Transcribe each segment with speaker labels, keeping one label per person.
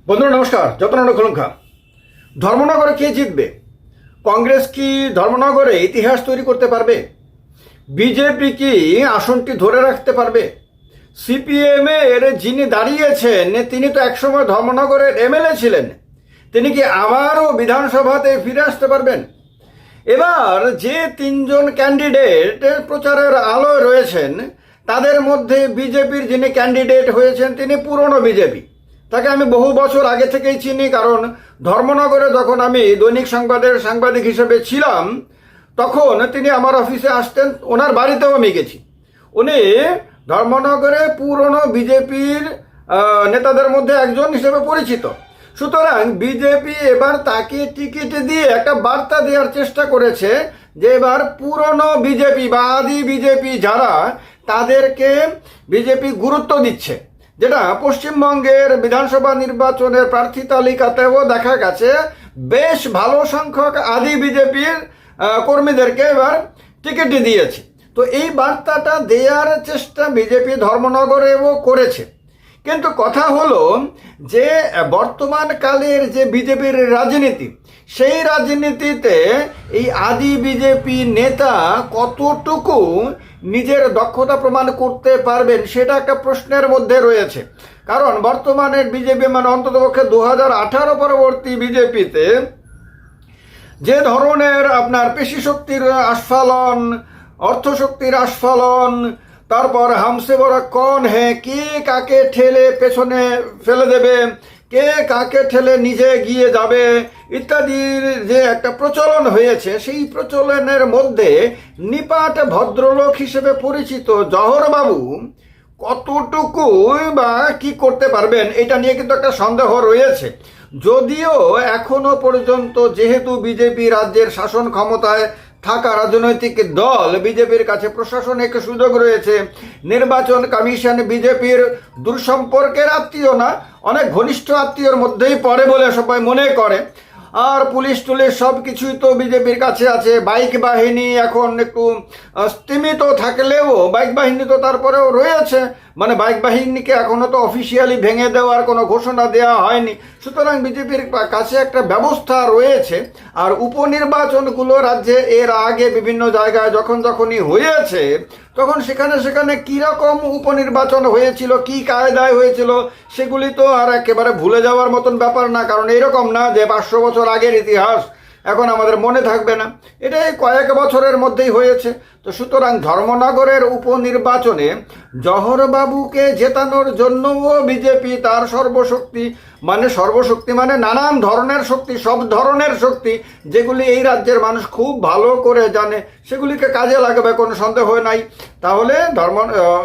Speaker 1: বন্ধুরা নমস্কার। যতন খুলুঙ্খা। ধর্মনগরে কে জিতবে? কংগ্রেস কি ধর্মনগরে ইতিহাস তৈরি করতে পারবে? বিজেপি কি আসনটি ধরে রাখতে পারবে? সিপিএম এর যিনি দাঁড়িয়েছেন তিনি তো একসময় ধর্মনগরের এমএলএ ছিলেন, তিনি কি আবারও বিধানসভাতে ফিরে আসতে পারবেন? এবার যে তিনজন ক্যান্ডিডেট প্রচারের আলোয় রয়েছেন তাদের মধ্যে বিজেপির যিনি ক্যান্ডিডেট হয়েছেন তিনি পুরনো বিজেপি, তাকে আমি বহু বছর আগে থেকেই চিনি। কারণ ধর্মনগরে যখন আমি দৈনিক সংবাদের সাংবাদিক হিসেবে ছিলাম তখন তিনি আমার অফিসে আসতেন, ওনার বাড়িতেও আমি গেছি। উনি ধর্মনগরে পুরনো বিজেপির নেতাদের মধ্যে একজন হিসেবে পরিচিত। সুতরাং বিজেপি এবার তাকে টিকিট দিয়ে একটা বার্তা দেওয়ার চেষ্টা করেছে যে এবার পুরনো বিজেপি বা আদি বিজেপি যারা তাদেরকে বিজেপি গুরুত্ব দিচ্ছে, যেটা পশ্চিমবঙ্গের বিধানসভা নির্বাচনের প্রার্থী তালিকাতেও দেখা গেছে। বেশ ভালো সংখ্যক আদি বিজেপির কর্মীদেরকে এবার টিকিট দিয়েছে। তো এই বার্তাটা দেওয়ার চেষ্টা বিজেপি ধর্মনগরেও করেছে। কিন্তু কথা হলো যে বর্তমান কালের যে বিজেপির রাজনীতি, সেই রাজনীতিতে এই আদি বিজেপি নেতা কতটুকু নিজের দক্ষতা প্রমাণ করতে পারবেন সেটা একটা প্রশ্নের মধ্যে রয়েছে। কারণ বর্তমানের বিজেপি মানে অন্ততপক্ষে 2018 পরবর্তী বিজেপিতে যে ধরনের আপনার পেশি শক্তির আস্ফালন, অর্থশক্তির আস্ফালন, তারপর হামসে বড় কন হ্যাঁ, কে কাকে ঠেলে পেছনে ফেলে দেবে, কে কাকে ঠেলে নিজে গিয়ে যাবে ইত্যাদির যে একটা প্রচলন হয়েছে, সেই প্রচলনের মধ্যে নিপাট ভদ্রলোক হিসেবে পরিচিত জহরবাবু কতটুকু বা কি করতে পারবেন এটা নিয়ে কিন্তু একটা সন্দেহ রয়েছে। যদিও এখনো পর্যন্ত যেহেতু বিজেপি রাজ্যের শাসন ক্ষমতায় থাকা রাজনৈতিক দল, বিজেপির কাছে প্রশাসনিক সুযোগ রয়েছে, নির্বাচন কমিশন বিজেপির দূরসম্পর্কের আত্মীয় না, অনেক ঘনিষ্ঠ আত্মীয়র মধ্যেই পড়ে বলে সবাই মনে করে। আর পুলিশ টুলিশ সব কিছুই তো বিজেপির কাছে আছে। বাইক বাহিনী এখন একটু স্তীমিত থাকলেও বাইক বাহিনী তো তারপরেও রয়েছে, মানে বাইক বাহিনীকে এখনো তো অফিসিয়ালি ভেঙে দেওয়ার কোনো ঘোষণা দেওয়া হয়নি। সুতরাং বিজেপির কাছে একটা ব্যবস্থা রয়েছে। আর উপনির্বাচনগুলো রাজ্যে এর আগে বিভিন্ন জায়গায় যখনই হয়েছে তখন সেখানে কীরকম উপনির্বাচন হয়েছিল, কি কায়দায় হয়েছিল, সেগুলি তো আর একেবারে ভুলে যাওয়ার মতন ব্যাপার না। কারণ এরকম না যে 500 বছর আগের ইতিহাস এখন আমাদের মনে থাকবে না, এটাই কয়েক বছরের মধ্যেই হয়েছে। তো সুতরাং ধর্মনগরের উপনির্বাচনে জহরবাবুকে জেতানোর জন্যও বিজেপি তার সর্বশক্তি মানে নানান ধরনের শক্তি, সব ধরনের শক্তি যেগুলি এই রাজ্যের মানুষ খুব ভালো করে জানে, সেগুলিকে কাজে লাগাবে, কোনো সন্দেহ নাই। তাহলে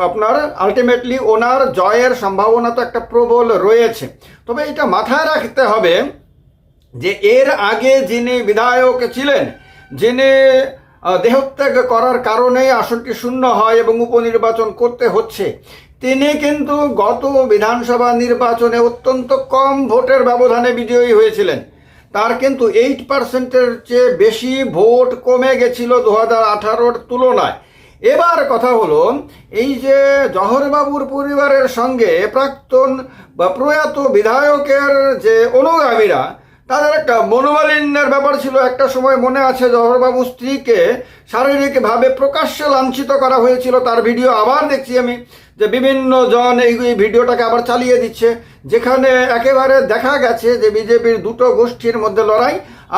Speaker 1: আপনার আলটিমেটলি ওনার জয়ের সম্ভাবনা তো একটা প্রবল রয়েছে। তবে এটা মাথায় রাখতে হবে যে এর আগে যিনি বিধায়ক ছিলেন, যিনি দেহত্যাগ করার কারণে আসনটি শূন্য হয় এবং উপনির্বাচন করতে হচ্ছে, তিনি কিন্তু গত বিধানসভা নির্বাচনে অত্যন্ত কম ভোটের ব্যবধানে বিজয়ী হয়েছিলেন। তার কিন্তু 8%-এর চেয়ে বেশি ভোট কমে গেছিল 2018-র তুলনায়। এবার কথা হলো এই যে জহরবাবুর পরিবারের সঙ্গে প্রাক্তন বা প্রয়াত বিধায়কের যে অনুগামীরা, তাদের একটা মনোমালিন্যের ব্যাপার ছিল। একটা সময় মনে আছে জহরবাবুর স্ত্রীকে শারীরিকভাবে প্রকাশ্যে লাঞ্ছিত করা হয়েছিল। তার ভিডিও আবার দেখছি আমি যে বিভিন্ন জন এই ভিডিওটাকে আবার চালিয়ে দিচ্ছে, যেখানে একেবারে দেখা গেছে যে বিজেপির দুটো গোষ্ঠীর মধ্যে লড়াই,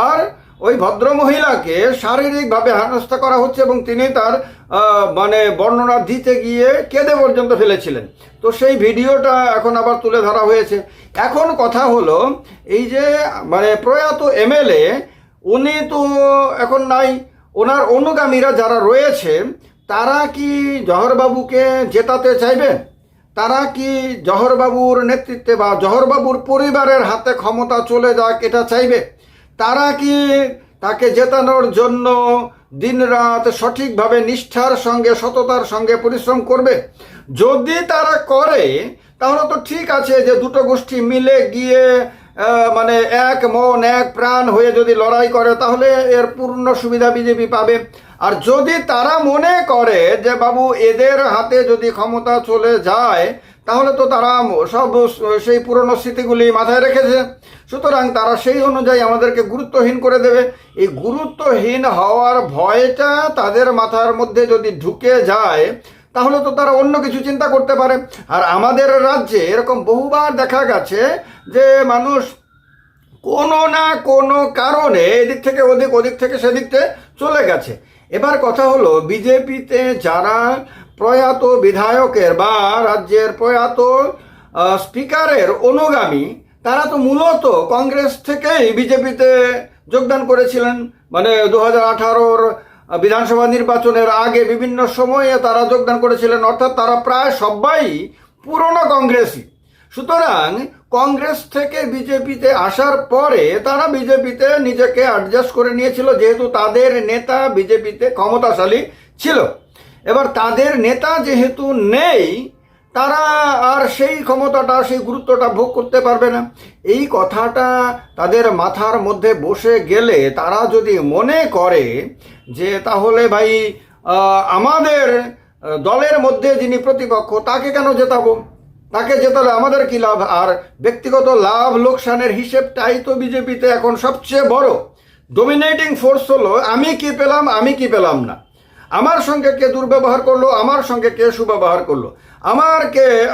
Speaker 1: আর ওই ভদ্রমহিলাকে শারীরিকভাবে হেনস্থা করা হচ্ছে এবং তিনি তার বর্ণনা দিতে গিয়ে কেঁদে পর্যন্ত ফেলেছিলেন। তো সেই ভিডিওটা এখন আবার তুলে ধরা হয়েছে। এখন কথা হলো এই যে প্রয়াত এমএলএ উনি তো এখন নাই, ওনার অনুগামীরা যারা রয়েছে তারা কি জহরবাবুকে জেতাতে চাইবেন? তারা কি জহরবাবুর নেতৃত্বে বা জহরবাবুর পরিবারের হাতে ক্ষমতা চলে যাক এটা চাইবে? তারা কি তাকে জেতানোর জন্য দিনরাত সঠিকভাবে নিষ্ঠার সঙ্গে সততার সঙ্গে পরিশ্রম করবে? যদি তারা করে তাহলে তো ঠিক আছে, যে দুটো গোষ্ঠী মিলে গিয়ে এক মন এক প্রাণ হয়ে যদি লড়াই করে তাহলে এর পূর্ণ সুবিধা বিজেপি পাবে। আর যদি তারা মনে করে যে বাবু এদের হাতে যদি ক্ষমতা চলে যায় তাহলে তো তারা সব সেই পুরনো স্মৃতিগুলি মাথায় রেখেছে, সুতরাং তারা সেই অনুযায়ী আমাদেরকে গুরুত্বহীন করে দেবে। এই গুরুত্বহীন হওয়ার ভয়টা তাদের মাথার মধ্যে যদি ঢুকে যায় তাহলে তো তারা অন্য কিছু চিন্তা করতে পারে। আর আমাদের রাজ্যে এরকম বহুবার দেখা গেছে যে মানুষ কোনো না কোনো কারণে এদিক থেকে ওদিক, ওদিক থেকে সেদিকতে চলে গেছে। এবার কথা হলো, বিজেপিতে যারা প্রয়াত বিধায়কের বা রাজ্যের প্রয়াত স্পিকারের অনুগামী, তারা তো মূলত কংগ্রেস থেকেই বিজেপিতে যোগদান করেছিলেন। মানে 2018 বিধানসভা নির্বাচনের আগে বিভিন্ন সময়ে তারা যোগদান করেছিলেন, অর্থাৎ তারা প্রায় সবাই পুরনো কংগ্রেসই। সুতরাং কংগ্রেস থেকে বিজেপিতে আসার পরে তারা বিজেপিতে নিজেকে অ্যাডজাস্ট করে নিয়েছিল, যেহেতু তাদের নেতা বিজেপিতে ক্ষমতাশালী ছিল। এবার তাদের নেতা যেহেতু নেই, তারা আর সেই ক্ষমতাটা, সেই গুরুত্বটা ভোগ করতে পারবে না। এই কথাটা তাদের মাথার মধ্যে বসে গেলে তারা যদি মনে করে যে তাহলে ভাই আমাদের দলের মধ্যে যিনি প্রতিপক্ষ তাকে কেন জেতাবো, তাকে জেতালে আমাদের কি লাভ, আর ব্যক্তিগত লাভ লোকসানের হিসেবটাই তো বিজেপিতে এখন সবচেয়ে বড় ডোমিনেটিং ফোর্স হলো আমি কি পেলাম, আমি কি পেলাম না, আমার সঙ্গে কে দুর্ব্যবহার করলো, আমার সঙ্গে কে সুব্যবহার করলো,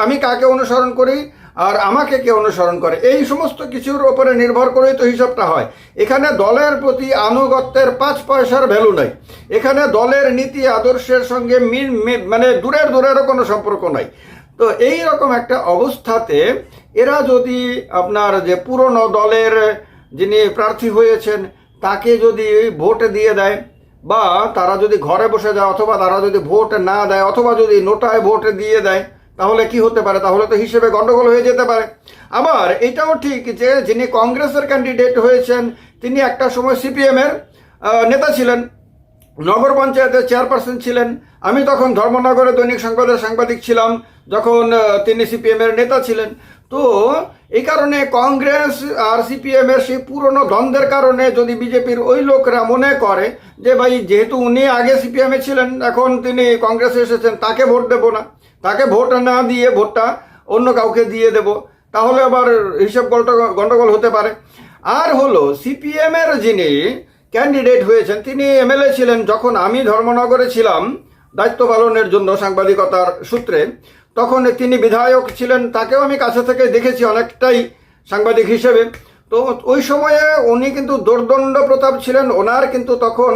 Speaker 1: আমি কাকে অনুসরণ করি আর আমাকে কে অনুসরণ করে, এই সমস্ত কিছুর ওপরে নির্ভর করেই তো হিসাবটা হয়। এখানে দলের প্রতি আনুগত্যের 5 পয়সার ভ্যালু নাই। এখানে দলের নীতি আদর্শের সঙ্গে মানে দূরেরও কোনো সম্পর্ক নাই। তো এই রকম একটা অবস্থাতে এরা যদি আপনার যে পুরনো দলের যিনি প্রার্থী হয়েছেন তাকে যদি ভোট দিয়ে দেয়, বা তারা যদি ঘরে বসে যায়, অথবা তারা যদি ভোট না দেয়, অথবা যদি নোটায় ভোট দিয়ে দেয়, তাহলে কি হতে পারে, তাহলে তো হিসেবে গন্ডগোল হয়ে যেতে পারে। আবার এটাও ঠিক যে যিনি কংগ্রেসের ক্যান্ডিডেট হয়েছেন তিনি একটা সময় সিপিএমের নেতা ছিলেন, নগর পঞ্চায়েতের চেয়ারপারসন ছিলেন। আমি তখন ধর্মনগরে দৈনিক সংবাদের সাংবাদিক ছিলাম যখন তিনি সিপিএমের নেতা ছিলেন। তো এই কারণে কংগ্রেস আর সিপিএমের সেই পুরনো দ্বন্দ্বের কারণে যদি বিজেপির ওই লোকরা মনে করে যে ভাই যেহেতু উনি আগে সিপিএমে ছিলেন, এখন তিনি কংগ্রেসে এসেছেন, তাকে ভোট দেব না, তাকে ভোট না দিয়ে ভোটটা অন্য কাউকে দিয়ে দেব, তাহলে আবার হিসাব গন্ডগোল হতে পারে। আর হলো সিপিএমের যিনি ক্যান্ডিডেট হয়েছেন তিনি এমএলএ ছিলেন যখন আমি ধর্মনগরে ছিলাম দায়িত্ব পালনের জন্য সাংবাদিকতার সূত্রে, তখন তিনি বিধায়ক ছিলেন, তাকেও আমি কাছে থেকে দেখেছি অনেকটাই সাংবাদিক হিসেবে। তো ওই সময়ে উনি কিন্তু দোর্দণ্ড প্রতাপ ছিলেন, ওনার কিন্তু তখন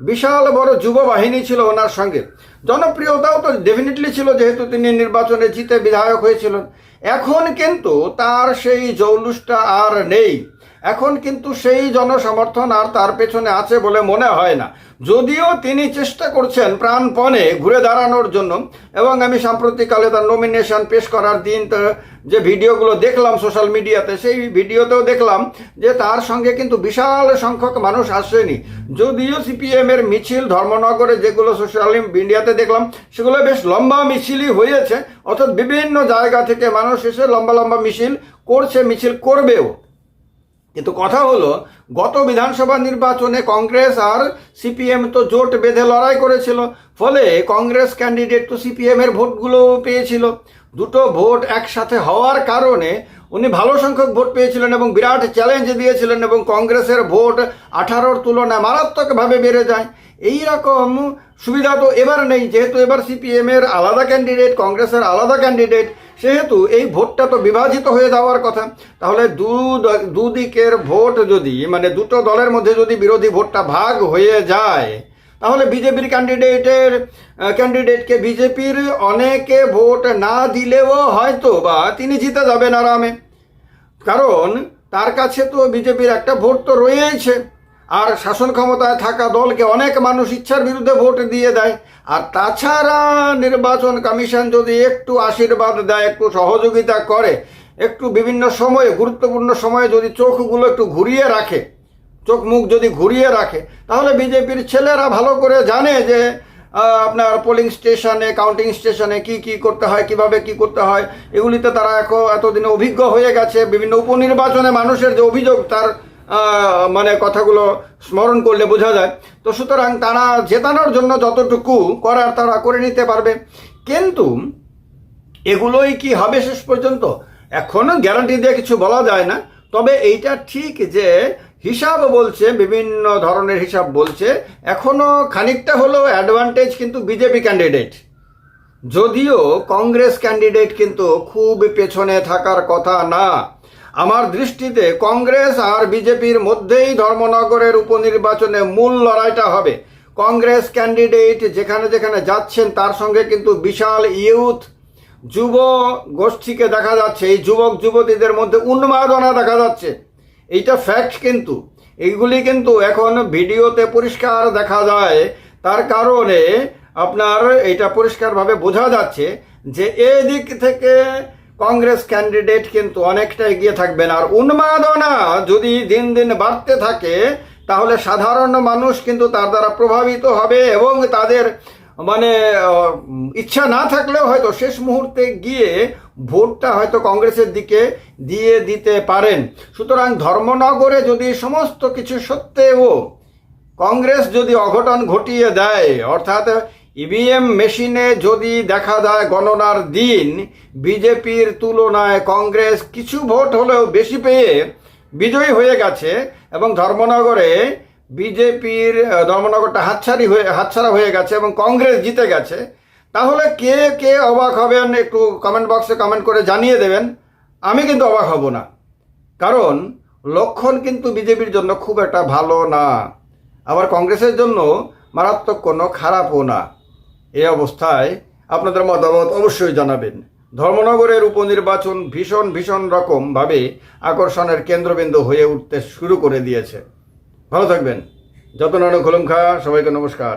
Speaker 1: বিশাল বড় যুব বাহিনী ছিল ওনার সঙ্গে, জনপ্রিয়তাও তো ডেফিনেটলি ছিল যেহেতু তিনি নির্বাচনে জিতে বিধায়ক হয়েছিলেন। এখন কিন্তু তার সেই জৌলুসটা আর নেই, এখন কিন্তু সেই জনসমর্থন আর তার পেছনে আছে বলে মনে হয় না, যদিও তিনি চেষ্টা করছেন প্রাণপণে ঘুরে দাঁড়ানোর জন্য। এবং আমি সাম্প্রতিককালে তার নমিনেশন পেশ করার দিন যে ভিডিওগুলো দেখলাম সোশ্যাল মিডিয়াতে, সেই ভিডিওতেও দেখলাম যে তার সঙ্গে কিন্তু বিশাল সংখ্যক মানুষ আসেনি। যদিও সিপিএমের মিছিল ধর্মনগরে যেগুলো সোশ্যাল মিডিয়াতে দেখলাম সেগুলো বেশ লম্বা মিছিলই হয়েছে, অর্থাৎ বিভিন্ন জায়গা থেকে মানুষ এসে লম্বা লম্বা মিছিল করছে, মিছিল করবেও। কিন্তু কথা হলো গত বিধানসভা নির্বাচনে কংগ্রেস আর সিপিএম তো জোট বেঁধে লড়াই করেছিল, ফলে কংগ্রেস ক্যান্ডিডেট তো সিপিএমের ভোটগুলো পেয়েছিল। দুটো ভোট একসাথে হওয়ার কারণে উনি ভালো সংখ্যক ভোট পেয়েছিলেন এবং বিরাট চ্যালেঞ্জ দিয়েছিলেন, এবং কংগ্রেসের ভোট 18-র তুলনায় মারাত্মকভাবে বেড়ে যায়। এই রকম সুবিধা তো এবার নেই, যেহেতু এবার সিপিএমের আলাদা ক্যান্ডিডেট, কংগ্রেসের আলাদা ক্যান্ডিডেট, সেহেতু এই ভোটটা তো বিভাজিত হয়ে যাওয়ার কথা। তাহলে দুদিকের ভোট যদি মানে দুটো দলের মধ্যে যদি বিরোধী ভোটটা ভাগ হয়ে যায়, তাহলে বিজেপির ক্যান্ডিডেটকে বিজেপির অনেকে ভোট না দিলেও হয়তো বা তিনি জিতে যাবেন আরামে, কারণ তার কাছে তো বিজেপির একটা ভোট তো রয়েছে। আর শাসন ক্ষমতায় থাকা দলকে অনেক মানুষ ইচ্ছার বিরুদ্ধে ভোট দিয়ে দেয়। আর তাছাড়া নির্বাচন কমিশন যদি একটু আশীর্বাদ দেয়, একটু সহযোগিতা করে, একটু বিভিন্ন সময়ে গুরুত্বপূর্ণ সময়ে যদি চোখগুলো একটু ঘুরিয়ে রাখে, চোখ মুখ যদি ঘুরিয়ে রাখে, তাহলে বিজেপির ছেলেরা ভালো করে জানে যে আপনার পোলিং স্টেশনে, কাউন্টিং স্টেশনে কি করতে হয়, কিভাবে কি করতে হয়, এগুলিতে তারা এতদিনে অভিজ্ঞ হয়ে গেছে। বিভিন্ন উপনির্বাচনে মানুষের যে অভিযোগ তার মানে কথাগুলো স্মরণ করলে বোঝা যায়। তো সুতরাং তারা জেতানোর জন্য যতটুকু করার তারা করে নিতে পারবে। কিন্তু এগুলোই কি হবে শেষ পর্যন্ত এখনো গ্যারান্টি দিয়ে কিছু বলা যায় না। তবে এইটা ঠিক যে হিসাব বলছে, বিভিন্ন ধরনের হিসাব বলছে এখনো খানিকটা হলেও অ্যাডভান্টেজ কিন্তু বিজেপি ক্যান্ডিডেট, যদিও কংগ্রেস ক্যান্ডিডেট কিন্তু খুব পেছনে থাকার কথা না। আমার দৃষ্টিতে কংগ্রেস আর বিজেপির মধ্যেই ধর্মনগরের উপনির্বাচনে মূল লড়াইটা হবে। কংগ্রেস ক্যান্ডিডেট যেখানে যেখানে যাচ্ছেন তার সঙ্গে কিন্তু বিশাল ইয়ুথ যুব গোষ্ঠীকে দেখা যাচ্ছে, এই যুবক যুবতীদের মধ্যে উন্মাদনা দেখা যাচ্ছে, এইটা ফ্যাক্ট। কিন্তু এইগুলি কিন্তু এখন ভিডিওতে পরিষ্কার দেখা যায়, তার কারণে আপনার এটা পরিষ্কারভাবে বোঝা যাচ্ছে যে এদিক থেকে কংগ্রেস ক্যান্ডিডেট কিন্তু অনেকটা এগিয়ে থাকবেন। আর উন্মাদনা যদি দিন দিন বাড়তে থাকে তাহলে সাধারণ মানুষ কিন্তু তার দ্বারা প্রভাবিত হবে এবং তাদের মানে ইচ্ছা না থাকলেও হয়তো শেষ মুহূর্তে গিয়ে ভোটটা হয়তো কংগ্রেসের দিকে দিয়ে দিতে পারেন। সুতরাং ধর্মনগরে যদি সমস্ত কিছু সত্ত্বেও কংগ্রেস যদি অঘটন ঘটিয়ে দেয়, অর্থাৎ ইভিএম মেশিনে যদি দেখা যায় গণনার দিন বিজেপির তুলনায় কংগ্রেস কিছু ভোট হলেও বেশি পেয়ে বিজয়ী হয়ে গেছে এবং ধর্মনগরে বিজেপির ধর্মনগরটা হাতছাড়া হয়ে গেছে এবং কংগ্রেস জিতে গেছে, তাহলে কে কে অবাক হবেন একটু কমেন্ট বক্সে কমেন্ট করে জানিয়ে দেবেন। আমি কিন্তু অবাক হব না, কারণ লক্ষণ কিন্তু বিজেপির জন্য খুব একটা ভালো না, আবার কংগ্রেসের জন্য মারাত্মক কোনো খারাপও না। এই অবস্থায় আপনাদের মতামত অবশ্যই জানাবেন। ধর্মনগরের উপনির্বাচন ভীষণ ভীষণ রকমভাবে আকর্ষণের কেন্দ্রবিন্দু হয়ে উঠতে শুরু করে দিয়েছে। ভালো থাকবেন। যতন খোলমখা, সবাইকে নমস্কার।